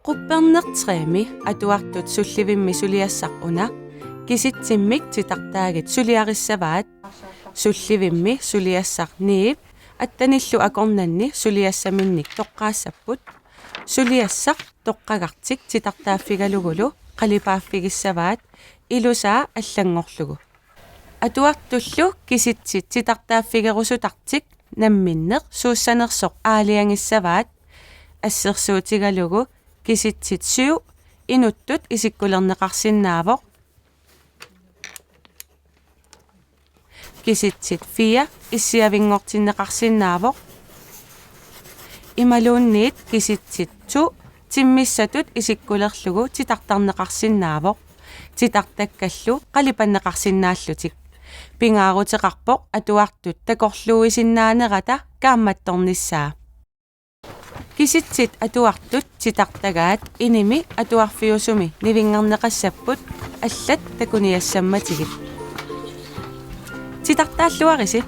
quppernertriimi atuartut sulливimmi suliassaquna kisittimmik titaqtaagit suliarissavaat sulливimmi suliassaqniip attanillu akornanni suliassaminnik toqqaassaput suliassaq toqqagartik titaqtaaffigalugulu qalipaaffigissavaat ilusaa allangorlugu atuartullu kisitsit titaqtaaffigerusutaqtik namminneq suussanersoq aaliangissavaat ассерсуутигалугу киситсит суу инуттут исиккулернеқарсинаавоқ киситсит фия иссиавингортиннеқарсинаавоқ ималуунниит киситсит ту тиммиссатут исиккулерлугу титартарнеқарсинаавоқ титартаккаллу қалипаннеқарсинааллутик пингаарутеқарпоқ атуартут такорлууисиннаанерата каамматторниссаа киситсит атуартут титартагаат иними атуарфиусуми нивингернеқассаппут аллат такуниассамматигит титартааллуариси